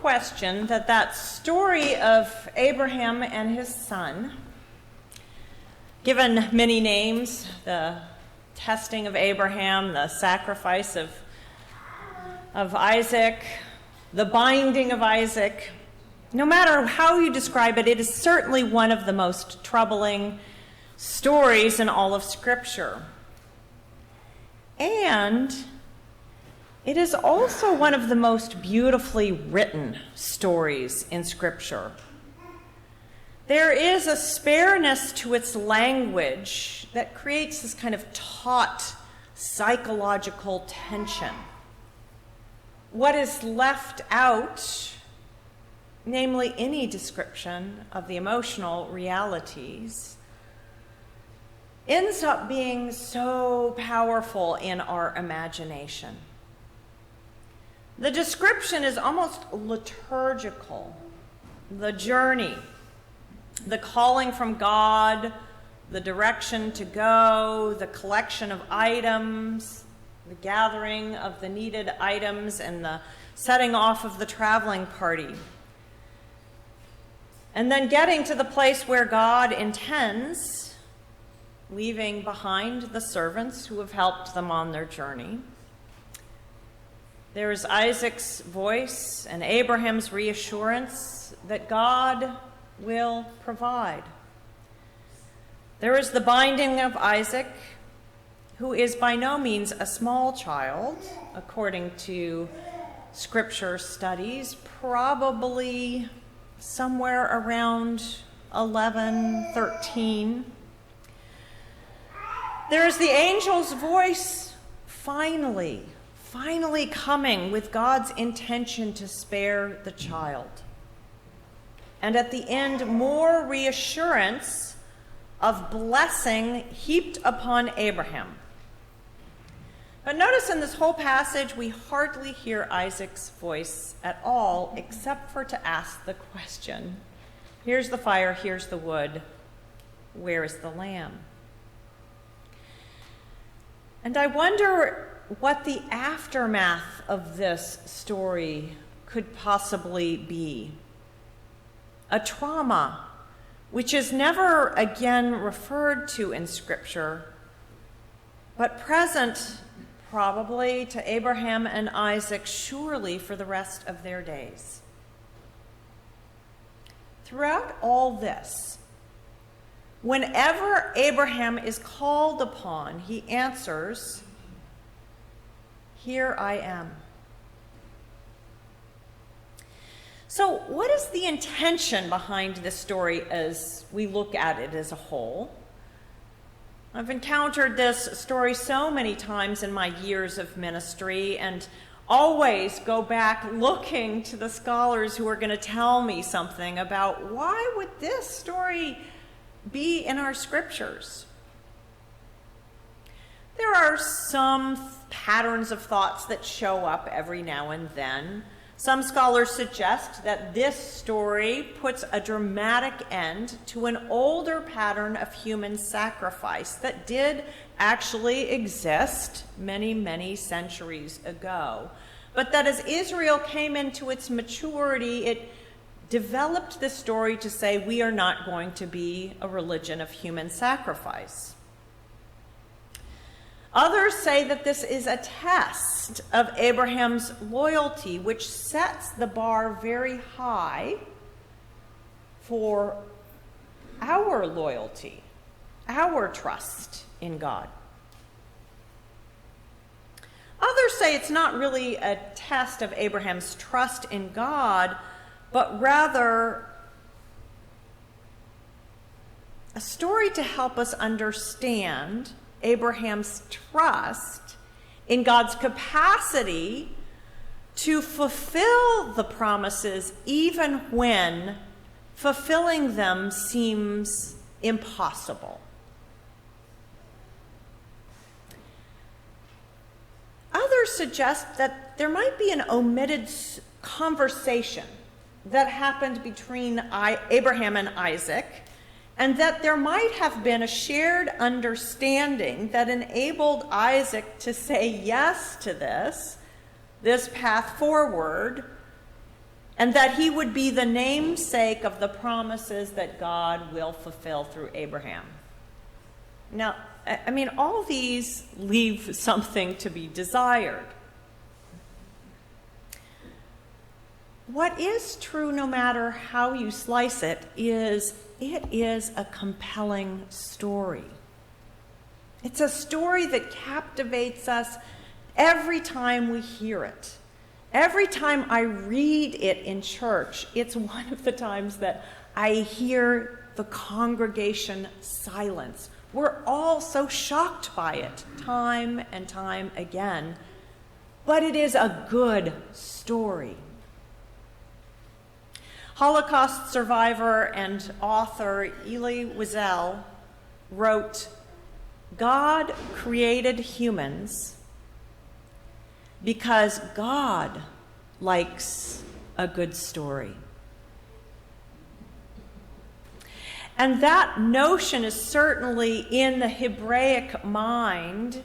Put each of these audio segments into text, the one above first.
question that story of Abraham and his son, given many names, the testing of Abraham, the sacrifice of Isaac, the binding of Isaac, no matter how you describe it, it is certainly one of the most troubling stories in all of Scripture. And it is also one of the most beautifully written stories in Scripture. There is a spareness to its language that creates this kind of taut psychological tension. What is left out, namely any description of the emotional realities, ends up being so powerful in our imagination. The description is almost liturgical. The journey, the calling from God, the direction to go, the collection of items, the gathering of the needed items, and the setting off of the traveling party. And then getting to the place where God intends, leaving behind the servants who have helped them on their journey. There is Isaac's voice and Abraham's reassurance that God will provide. There is the binding of Isaac, who is by no means a small child, according to Scripture studies, probably somewhere around 11, 13. There is the angel's voice, finally coming with God's intention to spare the child. And at the end, more reassurance of blessing heaped upon Abraham. But notice in this whole passage, we hardly hear Isaac's voice at all, except for to ask the question, here's the fire, here's the wood, where is the lamb? And I wonder what the aftermath of this story could possibly be. A trauma which is never again referred to in Scripture, but present probably to Abraham and Isaac surely for the rest of their days. Throughout all this, whenever Abraham is called upon, he answers, "Here I am." So what is the intention behind this story as we look at it as a whole? I've encountered this story so many times in my years of ministry and always go back looking to the scholars who are going to tell me something about why would this story be in our Scriptures. There are some patterns of thoughts that show up every now and then. Some scholars suggest that this story puts a dramatic end to an older pattern of human sacrifice that did actually exist many, many centuries ago. But that as Israel came into its maturity, it developed this story to say we are not going to be a religion of human sacrifice. Others say that this is a test of Abraham's loyalty, which sets the bar very high for our loyalty, our trust in God. Others say it's not really a test of Abraham's trust in God, but rather a story to help us understand Abraham's trust in God's capacity to fulfill the promises even when fulfilling them seems impossible. Others suggest that there might be an omitted conversation that happened between Abraham and Isaac, and that there might have been a shared understanding that enabled Isaac to say yes to this path forward, and that he would be the namesake of the promises that God will fulfill through Abraham. Now, I mean, all these leave something to be desired. What is true, no matter how you slice it is a compelling story. It's a story that captivates us every time we hear it. Every time I read it in church, it's one of the times that I hear the congregation silence. We're all so shocked by it, time and time again. But it is a good story. Holocaust survivor and author Elie Wiesel wrote, "God created humans because God likes a good story." And that notion is certainly in the Hebraic mind.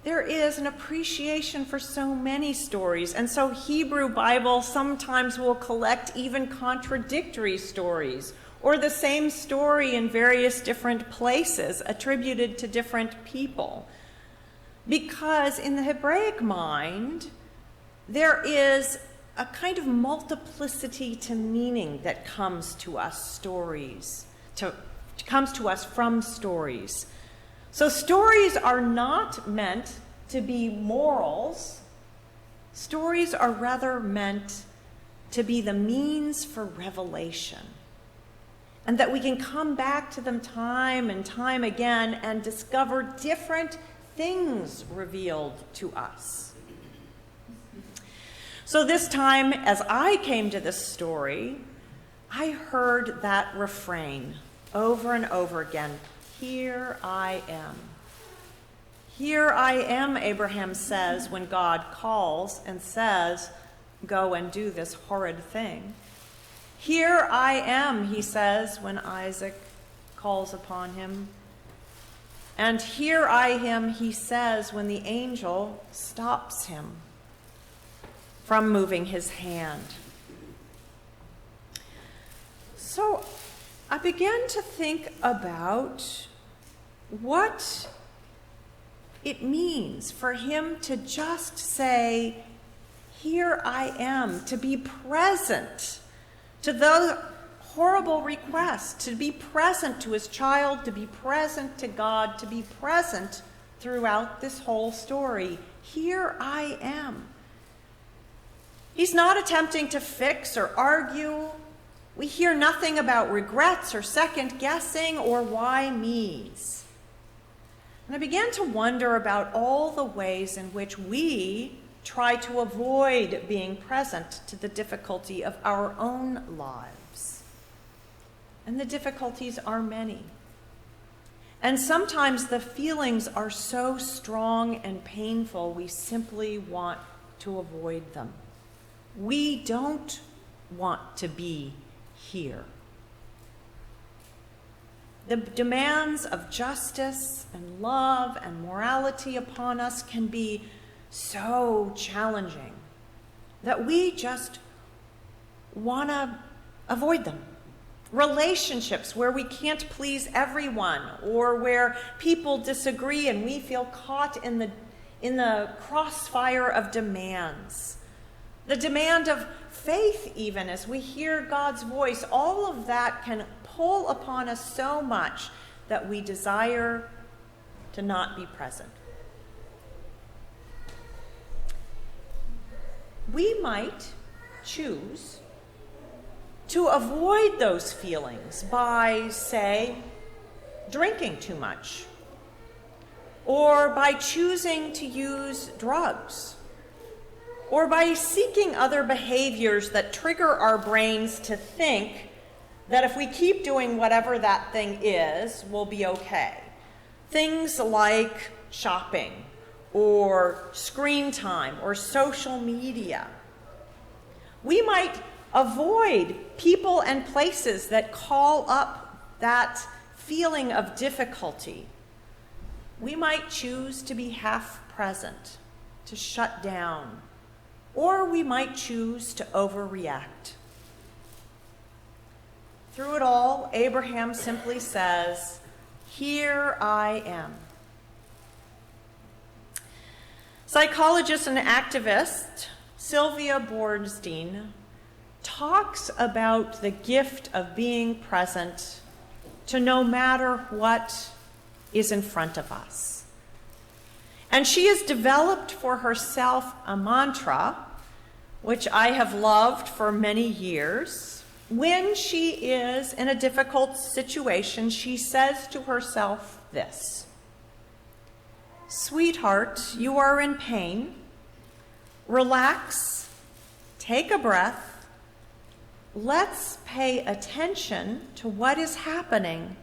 There is an appreciation for so many stories, and so Hebrew Bible sometimes will collect even contradictory stories, or the same story in various different places attributed to different people. Because in the Hebraic mind, there is a kind of multiplicity to meaning that comes to us from stories. So stories are not meant to be morals. Stories are rather meant to be the means for revelation, and that we can come back to them time and time again and discover different things revealed to us. So this time, as I came to this story, I heard that refrain over and over again. Here I am. Here I am, Abraham says when God calls and says, go and do this horrid thing. Here I am, he says when Isaac calls upon him. And here I am, he says when the angel stops him from moving his hand. So I began to think about what it means for him to just say, here I am, to be present to the horrible request, to be present to his child, to be present to God, to be present throughout this whole story. Here I am. He's not attempting to fix or argue. We hear nothing about regrets or second guessing or why me's. And I began to wonder about all the ways in which we try to avoid being present to the difficulty of our own lives. And the difficulties are many. And sometimes the feelings are so strong and painful, we simply want to avoid them. We don't want to be here. The demands of justice and love and morality upon us can be so challenging that we just want to avoid them. Relationships where we can't please everyone, or where people disagree and we feel caught in the crossfire of demands. The demand of faith, even as we hear God's voice, all of that can pull upon us so much that we desire to not be present. We might choose to avoid those feelings by, say, drinking too much, or by choosing to use drugs, or by seeking other behaviors that trigger our brains to think that if we keep doing whatever that thing is, we'll be okay. Things like shopping, or screen time, or social media. We might avoid people and places that call up that feeling of difficulty. We might choose to be half present, to shut down, or we might choose to overreact. Through it all, Abraham simply says, "Here I am." Psychologist and activist Sylvia Boorstein talks about the gift of being present to no matter what is in front of us. And she has developed for herself a mantra, which I have loved for many years. When she is in a difficult situation, she says to herself this: "Sweetheart, you are in pain. Relax, take a breath. Let's pay attention to what is happening.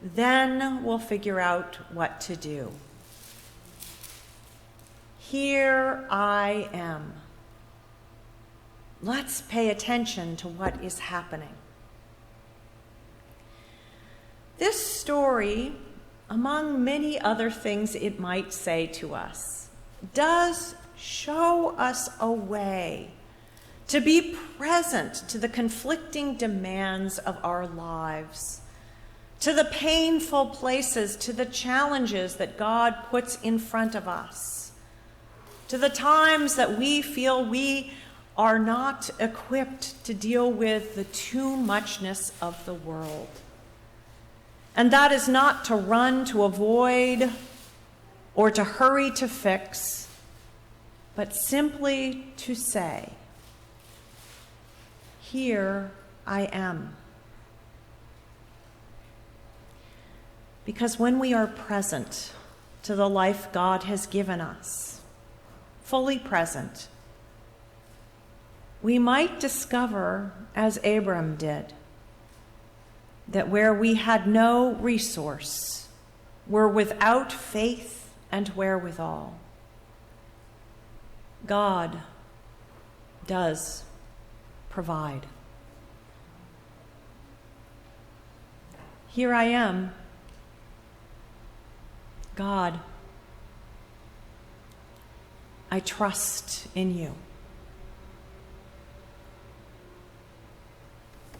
Then we'll figure out what to do. Here I am. Let's pay attention to what is happening." This story, among many other things it might say to us, does show us a way to be present to the conflicting demands of our lives, to the painful places, to the challenges that God puts in front of us, to the times that we feel we are not equipped to deal with the too muchness of the world. And that is not to run to avoid or to hurry to fix, but simply to say, "Here I am." Because when we are present to the life God has given us, fully present, we might discover, as Abram did, that where we had no resource, were without faith and wherewithal, God does provide. Here I am. God, I trust in you.